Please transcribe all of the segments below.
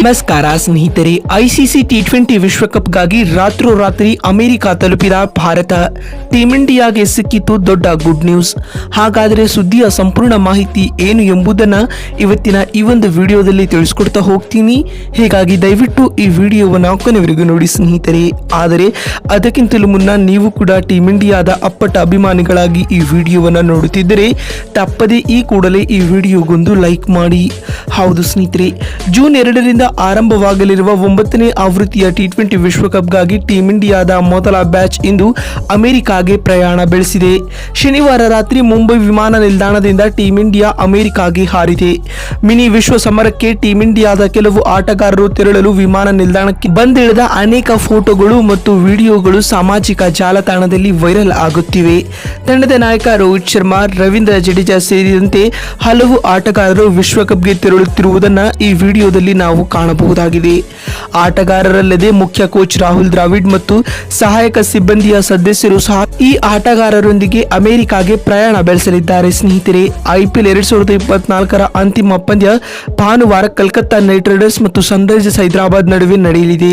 ನಮಸ್ಕಾರ ಸ್ನೇಹಿತರೆ, ICC T20 ವಿಶ್ವಕಪ್ಗಾಗಿ ರಾತ್ರೋರಾತ್ರಿ ಅಮೆರಿಕ ತಲುಪಿದ ಭಾರತ. ಟೀಂ ಇಂಡಿಯಾಗೆ ಸಿಕ್ಕಿತು ದೊಡ್ಡ ಗುಡ್ ನ್ಯೂಸ್. ಹಾಗಾದರೆ ಸುದ್ದಿಯ ಸಂಪೂರ್ಣ ಮಾಹಿತಿ ಏನು ಎಂಬುದನ್ನು ಇವತ್ತಿನ ಈ ಒಂದು ವಿಡಿಯೋದಲ್ಲಿ ತಿಳಿಸ್ಕೊಡ್ತಾ ಹೋಗ್ತೀನಿ. ಹೀಗಾಗಿ ದಯವಿಟ್ಟು ಈ ವಿಡಿಯೋವನ್ನು ಕೊನೆವರೆಗೂ ನೋಡಿ ಸ್ನೇಹಿತರೆ. ಆದರೆ ಅದಕ್ಕಿಂತಲೂ ಮುನ್ನ ನೀವು ಕೂಡ ಟೀಂ ಇಂಡಿಯಾದ ಅಪ್ಪಟ ಅಭಿಮಾನಿಗಳಾಗಿ ಈ ವಿಡಿಯೋವನ್ನು ನೋಡುತ್ತಿದ್ದರೆ ತಪ್ಪದೇ ಈ ಕೂಡಲೇ ಈ ವಿಡಿಯೋಗೊಂದು ಲೈಕ್ ಮಾಡಿ. ಹೌದು ಸ್ನೇಹಿತರೆ, ಜೂನ್ 2ರಿಂದ ಆರಂಭವಾಗಲಿರುವ 9ನೇ ಆವೃತ್ತಿಯ ಟಿ20 ವಿಶ್ವಕಪ್ಗಾಗಿ ಟೀಂ ಇಂಡಿಯಾದ ಮೊದಲ ಬ್ಯಾಚ್ ಇಂದು ಅಮೆರಿಕಾಗೆ ಪ್ರಯಾಣ ಬೆಳೆಸಿದೆ. ಶನಿವಾರ ರಾತ್ರಿ ಮುಂಬೈ ವಿಮಾನ ನಿಲ್ದಾಣದಿಂದ ಟೀಂ ಇಂಡಿಯಾ ಅಮೆರಿಕಾಗೆ ಹಾರಿದೆ. ಮಿನಿ ವಿಶ್ವ ಸಮರಕ್ಕೆ ಟೀಂ ಇಂಡಿಯಾದ ಕೆಲವು ಆಟಗಾರರು ತೆರಳಲು ವಿಮಾನ ನಿಲ್ದಾಣಕ್ಕೆ ಬಂದಿಳಿದ ಅನೇಕ ಫೋಟೋಗಳು ಮತ್ತು ವಿಡಿಯೋಗಳು ಸಾಮಾಜಿಕ ಜಾಲತಾಣದಲ್ಲಿ ವೈರಲ್ ಆಗುತ್ತಿವೆ. ತಂಡದ ನಾಯಕ ರೋಹಿತ್ ಶರ್ಮಾ, ರವೀಂದ್ರ ಜಡೇಜಾ ಸೇರಿದಂತೆ ಹಲವು ಆಟಗಾರರು ವಿಶ್ವಕಪ್ಗೆ ತೆರಳುತ್ತಿರುವುದನ್ನು ಈ ವಿಡಿಯೋದಲ್ಲಿ ನಾವು ಕಾಣಬಹುದಾಗಿದೆ. ಆಟಗಾರರಲ್ಲದೆ ಮುಖ್ಯ ಕೋಚ್ ರಾಹುಲ್ ದ್ರಾವಿಡ್ ಮತ್ತು ಸಹಾಯಕ ಸಿಬ್ಬಂದಿಯ ಸದಸ್ಯರು ಸಹ ಈ ಆಟಗಾರರೊಂದಿಗೆ ಅಮೆರಿಕಾಗೆ ಪ್ರಯಾಣ ಬೆಳೆಸಲಿದ್ದಾರೆ. ಸ್ನೇಹಿತರೆ, IPL 2024ರ ಅಂತಿಮ ಪಂದ್ಯ ಭಾನುವಾರ ಕಲ್ಕತ್ತಾ ನೈಟ್ ರೈಡರ್ಸ್ ಮತ್ತು ಸನ್ರೈಸರ್ಸ್ ಹೈದರಾಬಾದ್ ನಡುವೆ ನಡೆಯಲಿದೆ.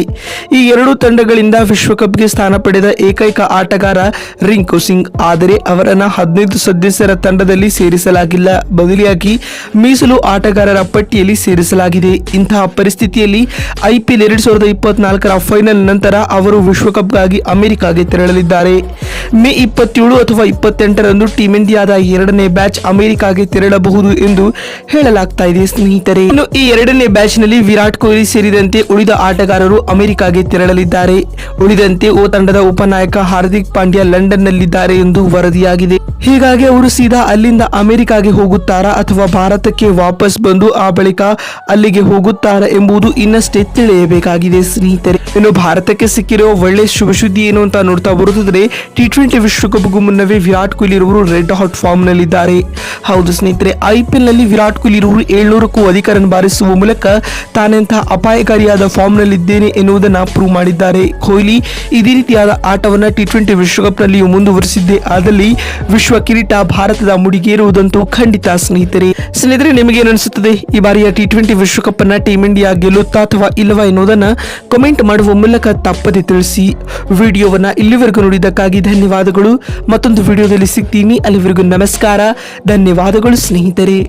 ಈ ಎರಡೂ ತಂಡಗಳಿಂದ ವಿಶ್ವಕಪ್ಗೆ ಸ್ಥಾನ ಪಡೆದ ಏಕೈಕ ಆಟಗಾರ ರಿಂಕು ಸಿಂಗ್. ಆದರೆ ಅವರನ್ನು 15 ಸದಸ್ಯರ ತಂಡದಲ್ಲಿ ಸೇರಿಸಲಾಗಿಲ್ಲ, ಬದಲಿಯಾಗಿ ಮೀಸಲು ಆಟಗಾರರ ಪಟ್ಟಿಯಲ್ಲಿ ಸೇರಿಸಲಾಗಿದೆ. ಇಂತಹ ಪರಿಸ್ಥಿತಿಯಲ್ಲಿ IPL 2024ರ ಫೈನಲ್ ನಂತರ ಅವರು ವಿಶ್ವಕಪ್ಗಾಗಿ ಅಮೆರಿಕಾಗೆ ತೆರಳಲಿದ್ದಾರೆ. ಮೇ 27 ಅಥವಾ 28ರಂದು ಟೀಂ ಇಂಡಿಯಾದ 2ನೇ ಬ್ಯಾಚ್ ಅಮೆರಿಕಾಗೆ ತೆರಳಬಹುದು ಎಂದು ಹೇಳಲಾಗ್ತಾ ಇದೆ. ಸ್ನೇಹಿತರೆ, ಇನ್ನು ಈ 2ನೇ ಬ್ಯಾಚ್ನಲ್ಲಿ ವಿರಾಟ್ ಕೊಹ್ಲಿ ಸೇರಿದಂತೆ ಉಳಿದ ಆಟಗಾರರು ಅಮೆರಿಕಾಗೆ ತೆರಳಲಿದ್ದಾರೆ. ಉಳಿದಂತೆ ತಂಡದ ಉಪನಾಯಕ ಹಾರ್ದಿಕ್ ಪಾಂಡ್ಯ ಲಂಡನ್ನಲ್ಲಿದ್ದಾರೆ ಎಂದು ವರದಿಯಾಗಿದೆ. ಹೀಗಾಗಿ ಅವರು ಸೀದಾ ಅಲ್ಲಿಂದ ಅಮೆರಿಕಾಗೆ ಹೋಗುತ್ತಾರಾ ಅಥವಾ ಭಾರತಕ್ಕೆ ವಾಪಸ್ ಬಂದು ಆ ಬಳಿಕ ಅಲ್ಲಿಗೆ ಹೋಗುತ್ತಾರಾ ಎಂಬುದು ಇನ್ನಷ್ಟೇ ತಿಳಿಯಬೇಕಾಗಿದೆ. ಸ್ನೇಹಿತರೆ, ಇನ್ನು ಭಾರತಕ್ಕೆ ಸಿಕ್ಕಿರುವ ಒಳ್ಳೆ ಶುಭ ಸುದ್ದಿ ಏನು ಅಂತ ನೋಡ್ತಾ ಬರುತ್ತಿದ್ರೆ, ಟಿ20 ವಿಶ್ವಕಪ್ಗೂ ಮುನ್ನವೇ ವಿರಾಟ್ ಕೊಹ್ಲಿ ಇರುವರು ರೆಡ್ ಹಾಟ್ ಫಾರ್ಮ್ ನಲ್ಲಿದ್ದಾರೆ. ಹೌದು ಸ್ನೇಹಿತರೆ, IPL ನಲ್ಲಿ ವಿರಾಟ್ ಕೊಹ್ಲಿ ಇರುವರು 700ಕ್ಕೂ ಅಧಿಕ ರನ್ ಬಾರಿಸುವ ಮೂಲಕ ತಾನೆಂತಹ ಅಪಾಯಕಾರಿಯಾದ ಫಾರ್ಮ್ ನಲ್ಲಿದ್ದೇನೆ ಎನ್ನುವುದನ್ನು ಪ್ರೂವ್ ಮಾಡಿದ್ದಾರೆ. ಕೊಹ್ಲಿ ಇದೇ ರೀತಿಯಾದ ಆಟವನ್ನು ಟಿ20 ವಿಶ್ವಕಪ್ ನಲ್ಲಿ ಮುಂದುವರಿಸಿದ್ದೇ ಆದಲ್ಲಿ ವಿಶ್ವ ಕಿರೀಟ ಭಾರತದ ಮುಡಿಗೇರುವುದಂತೂ ಖಂಡಿತ. ಸ್ನೇಹಿತರೆ, ನಿಮಗೇನು ಅನಿಸುತ್ತದೆ? ಈ ಬಾರಿಯ ಟಿ20 ವಿಶ್ವಕಪ್ ಅನ್ನ ಟೀಂ ಇಂಡಿಯಾ ಗೆಲ್ಲುತ್ತಾ ಅಥವಾ ಇಲ್ಲವಾ ಎನ್ನುವುದನ್ನ ಕಮೆಂಟ್ ಮಾಡುವ ಮೂಲಕ ತಪ್ಪದೆ ತಿಳಿಸಿ. ವಿಡಿಯೋವನ್ನ ಇಲ್ಲಿವರೆಗೂ ನೋಡಿದ್ದಕ್ಕಾಗಿ ಧನ್ಯವಾದಗಳು. ಮತ್ತೊಂದು ವಿಡಿಯೋದಲ್ಲಿ ಸಿಗ್ತೀನಿ. ಅಲ್ಲಿವರೆಗೂ ನಮಸ್ಕಾರ, ಧನ್ಯವಾದಗಳು ಸ್ನೇಹಿತರೆ.